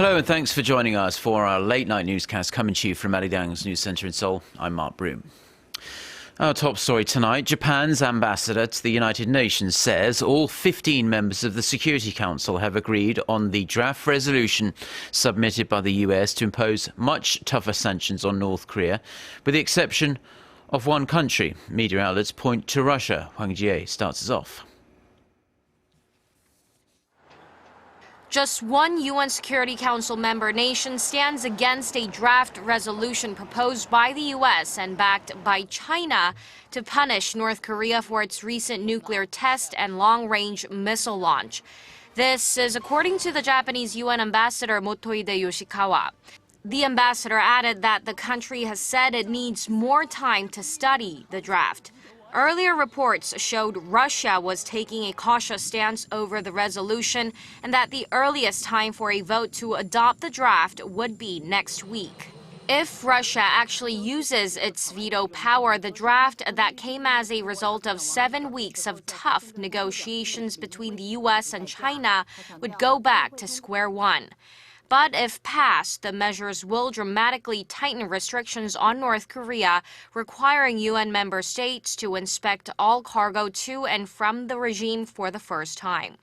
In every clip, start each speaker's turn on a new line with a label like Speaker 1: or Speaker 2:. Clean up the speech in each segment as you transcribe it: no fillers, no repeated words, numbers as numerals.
Speaker 1: Hello and thanks for joining us for our late night newscast coming to you from Arirang's news centre in Seoul. I'm Mark Broom. Our top story tonight, Japan's ambassador to the United Nations says all 15 members of the Security Council have agreed on the draft resolution submitted by the US to impose much tougher sanctions on North Korea, with the exception of one country. Media outlets point to Russia. Hwang Jie starts us off.
Speaker 2: Just one UN Security Council member nation stands against a draft resolution proposed by the US and backed by China to punish North Korea for its recent nuclear test and long-range missile launch. This is according to the Japanese UN ambassador Motohide Yoshikawa. The ambassador added that the country has said it needs more time to study the draft. Earlier reports showed Russia was taking a cautious stance over the resolution and that the earliest time for a vote to adopt the draft would be next week. If Russia actually uses its veto power, the draft that came as a result of 7 weeks of tough negotiations between the US and China would go back to square one. But if passed, the measures will dramatically tighten restrictions on North Korea, requiring UN member states to inspect all cargo to and from the regime for the first time.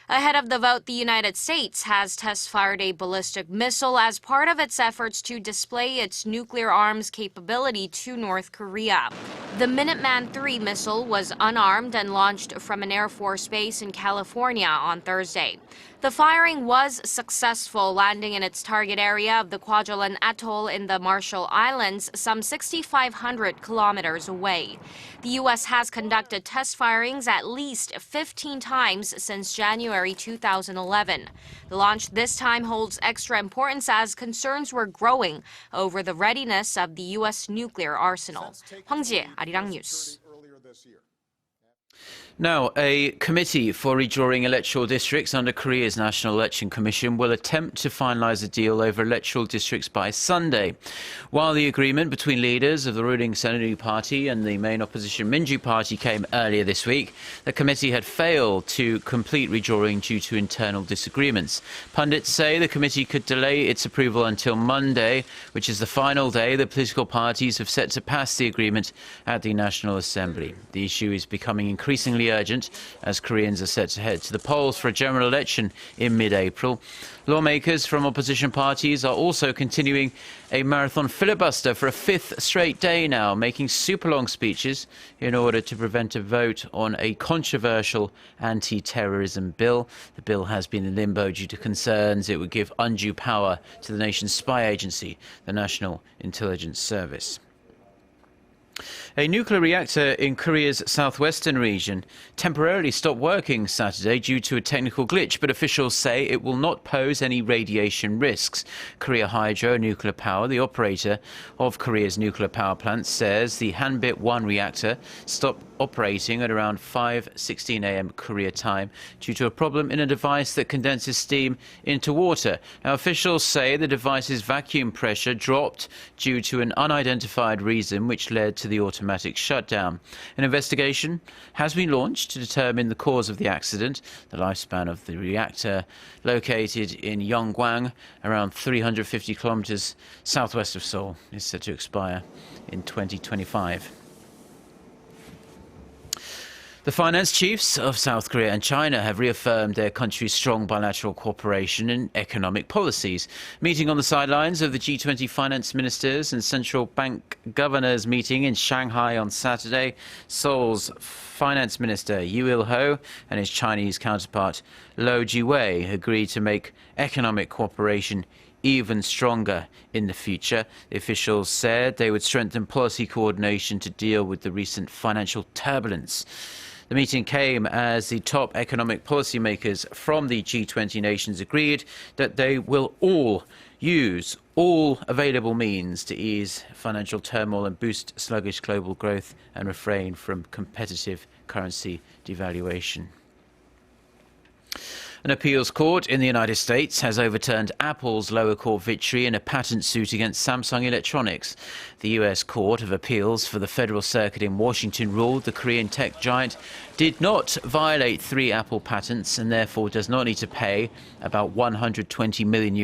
Speaker 2: Ahead of the vote, the United States has test-fired a ballistic missile as part of its efforts to display its nuclear arms capability to North Korea. The Minuteman III missile was unarmed and launched from an Air Force base in California on Thursday. The firing was successful, landing in its target area of the Kwajalein Atoll in the Marshall Islands, some 6,500 kilometers away. The U.S. has conducted test firings at least 15 times since January 2011. The launch this time holds extra importance as concerns were growing over the readiness of the U.S. nuclear arsenal. Hwang Jie, Arirang News.
Speaker 1: Now, a committee for redrawing electoral districts under Korea's National Election Commission will attempt to finalise a deal over electoral districts by Sunday. While the agreement between leaders of the ruling Saenuri Party and the main opposition Minju Party came earlier this week, the committee had failed to complete redrawing due to internal disagreements. Pundits say the committee could delay its approval until Monday, which is the final day the political parties have set to pass the agreement at the National Assembly. The issue is becoming increasingly urgent as Koreans are set to head to the polls for a general election in mid-April. Lawmakers from opposition parties are also continuing a marathon filibuster for a fifth straight day now, making super long speeches in order to prevent a vote on a controversial anti-terrorism bill. The bill has been in limbo due to concerns it would give undue power to the nation's spy agency, the National Intelligence Service. A nuclear reactor in Korea's southwestern region temporarily stopped working Saturday due to a technical glitch, but officials say it will not pose any radiation risks. Korea Hydro Nuclear Power, the operator of Korea's nuclear power plants, says the Hanbit-1 reactor stopped operating at around 5:16 a.m. Korea time due to a problem in a device that condenses steam into water. Now, officials say the device's vacuum pressure dropped due to an unidentified reason, which led to the automatic shutdown. An investigation has been launched to determine the cause of the accident. The lifespan of the reactor, located in Yeonggwang, around 350 kilometers southwest of Seoul, is set to expire in 2025. The finance chiefs of South Korea and China have reaffirmed their country's strong bilateral cooperation in economic policies. Meeting on the sidelines of the G20 finance ministers and central bank governors meeting in Shanghai on Saturday, Seoul's finance minister Yu Il-ho and his Chinese counterpart Lo Jiwei agreed to make economic cooperation even stronger in the future. The officials said they would strengthen policy coordination to deal with the recent financial turbulence. The meeting came as the top economic policymakers from the G20 nations agreed that they will all use all available means to ease financial turmoil and boost sluggish global growth and refrain from competitive currency devaluation. An appeals court in the United States has overturned Apple's lower court victory in a patent suit against Samsung Electronics. The U.S. Court of Appeals for the Federal Circuit in Washington ruled the Korean tech giant did not violate 3 Apple patents and therefore does not need to pay about $120 million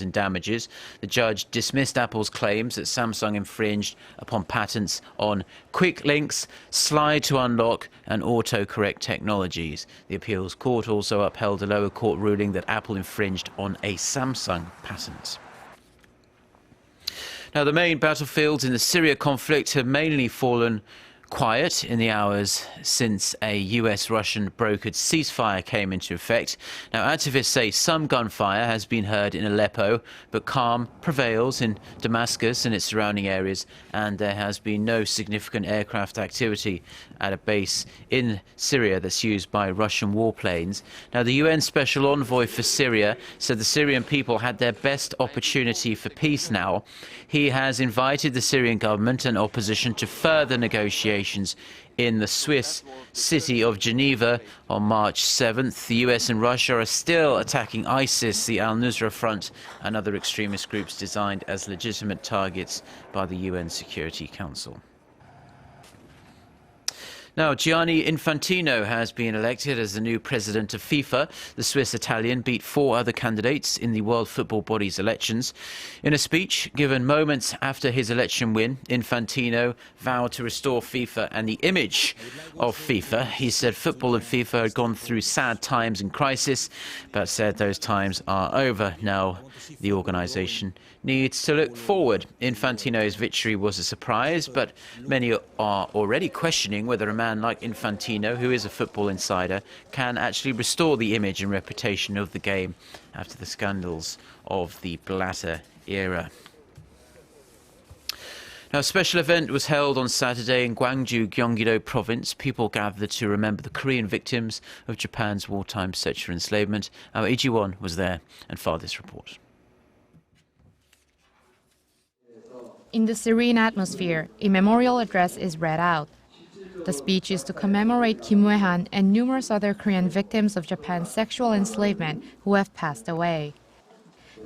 Speaker 1: in damages. The judge dismissed Apple's claims that Samsung infringed upon patents on quick links, slide to unlock and autocorrect technologies. The appeals court also upheld a lower court ruling that Apple infringed on a Samsung patent. Now, the main battlefields in the Syria conflict have mainly fallen quiet in the hours since a US-Russian brokered ceasefire came into effect. Now, activists say some gunfire has been heard in Aleppo, but calm prevails in Damascus and its surrounding areas, and there has been no significant aircraft activity at a base in Syria that's used by Russian warplanes. Now, the UN Special Envoy for Syria said the Syrian people had their best opportunity for peace now. He has invited the Syrian government and opposition to further negotiations in the Swiss city of Geneva on March 7th. The US and Russia are still attacking ISIS, the al-Nusra Front, and other extremist groups designed as legitimate targets by the UN Security Council. Now, Gianni Infantino has been elected as the new president of FIFA. The Swiss Italian beat 4 other candidates in the World Football Body's elections. In a speech given moments after his election win, Infantino vowed to restore FIFA and the image of FIFA. He said football and FIFA had gone through sad times and crisis, but said those times are over. Now, the organisation needs to look forward. Infantino's victory was a surprise, but many are already questioning whether a man like Infantino, who is a football insider, can actually restore the image and reputation of the game after the scandals of the Blatter era. Now, a special event was held on Saturday in Gwangju, Gyeonggi-do province. People gathered to remember the Korean victims of Japan's wartime sexual enslavement. Our Lee Ji-won was there and filed this report.
Speaker 3: In the serene atmosphere, a memorial address is read out. The speech is to commemorate Kim Wei-han and numerous other Korean victims of Japan's sexual enslavement who have passed away.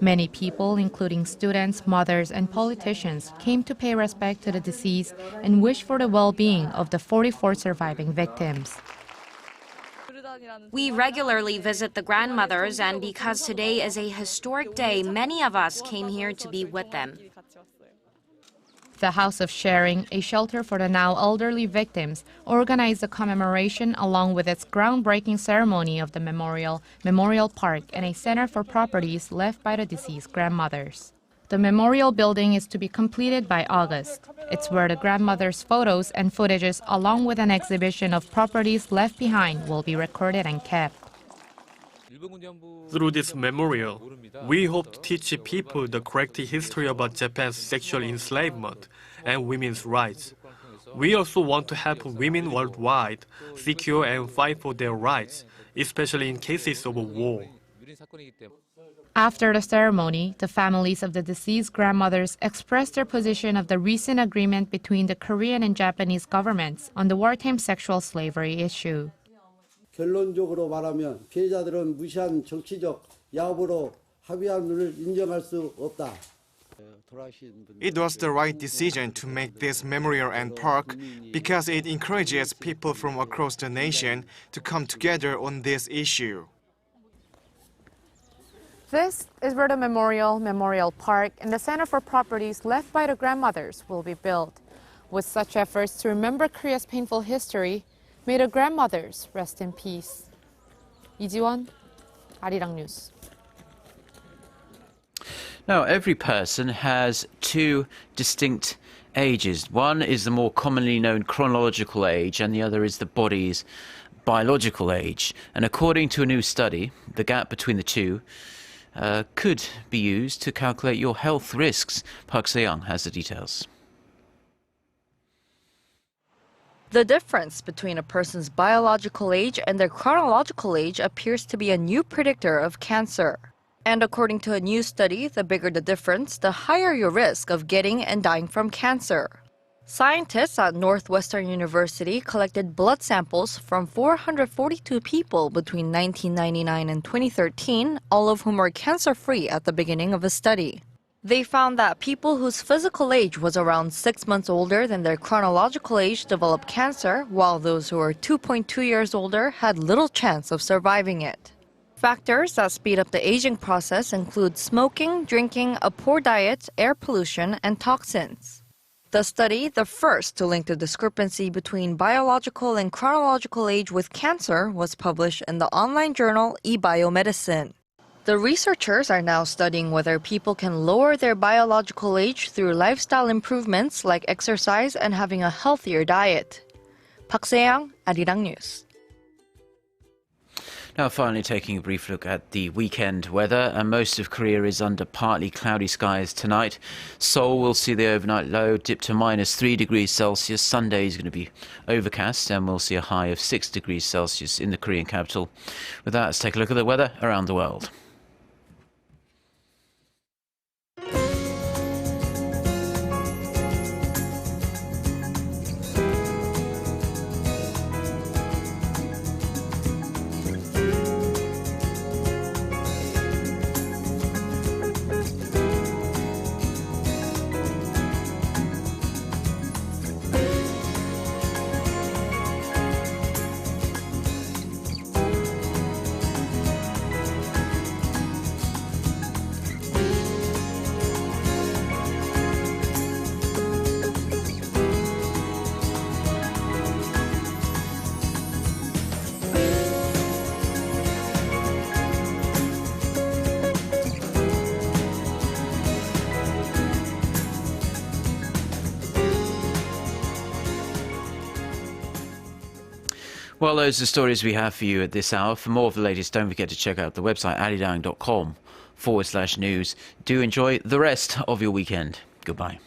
Speaker 3: Many people, including students, mothers, and politicians, came to pay respect to the deceased and wish for the well-being of the 44 surviving victims.
Speaker 2: We regularly visit the grandmothers, and because today is a historic day, many of us came here to be with them.
Speaker 3: The House of Sharing, a shelter for the now elderly victims, organized the commemoration along with its groundbreaking ceremony of the Memorial Park, and a center for properties left by the deceased grandmothers. The memorial building is to be completed by August. It's where the grandmothers' photos and footages, along with an exhibition of properties left behind, will be recorded and kept.
Speaker 4: Through this memorial, we hope to teach people the correct history about Japan's sexual enslavement and women's rights. We also want to help women worldwide secure and fight for their rights, especially in cases of war.
Speaker 3: After the ceremony, the families of the deceased grandmothers expressed their position of the recent agreement between the Korean and Japanese governments on the wartime sexual slavery issue.
Speaker 5: 결론적으로 말하면 피해자들은 무시한 정치적 야합으로 합의함을 인정할 수 없다.
Speaker 6: It was the right decision to make this memorial and park because it encourages people from across the nation to come together on this issue.
Speaker 3: This is where the Memorial Park and the Center for Properties left by the grandmothers will be built. With such efforts to remember Korea's painful history, may the grandmothers rest in peace. Lee Ji-won, Arirang News.
Speaker 1: Now, every person has 2 distinct ages. One is the more commonly known chronological age, and the other is the body's biological age. And according to a new study, the gap between the two could be used to calculate your health risks. Park Se-young has the details.
Speaker 7: The difference between a person's biological age and their chronological age appears to be a new predictor of cancer. And according to a new study, the bigger the difference, the higher your risk of getting and dying from cancer. Scientists at Northwestern University collected blood samples from 442 people between 1999 and 2013, all of whom were cancer-free at the beginning of the study. They found that people whose physical age was around 6 months older than their chronological age developed cancer, while those who were 2.2 years older had little chance of surviving it. Factors that speed up the aging process include smoking, drinking, a poor diet, air pollution, and toxins. The study, the first to link the discrepancy between biological and chronological age with cancer, was published in the online journal eBiomedicine. The researchers are now studying whether people can lower their biological age through lifestyle improvements like exercise and having a healthier diet. Park Se-young, Arirang News.
Speaker 1: Now finally taking a brief look at the weekend weather, and most of Korea is under partly cloudy skies tonight. Seoul will see the overnight low dip to -3 degrees Celsius. Sunday is going to be overcast and we'll see a high of 6 degrees Celsius in the Korean capital. With that, let's take a look at the weather around the world. Well, those are the stories we have for you at this hour. For more of the latest, don't forget to check out the website arirang.com/news. Do enjoy the rest of your weekend. Goodbye.